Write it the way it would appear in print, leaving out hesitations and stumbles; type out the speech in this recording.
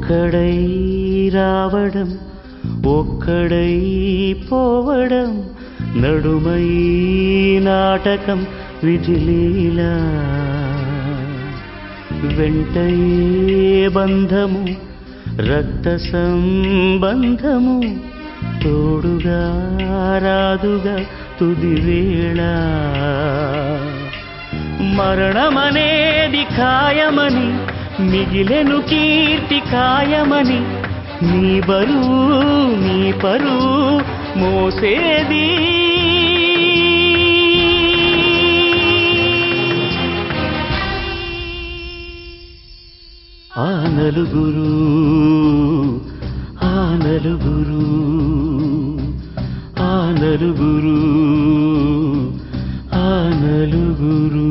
ఒక్కడై రావడం ఒక్కడై పోవడం నడుమై నాటకం విజిలీలా వెంటయే బంధము రక్త సంబంధము తోడుగా రాదుగా తుదివేళ మరణమనేది ఖాయమని మిగిలెను కీర్తి ఖాయమని నీ బరువు నీ పరువు మోసేది ఆ నలుగురు ఆ నలుగురు ఆ నలుగురు ఆ నలుగురు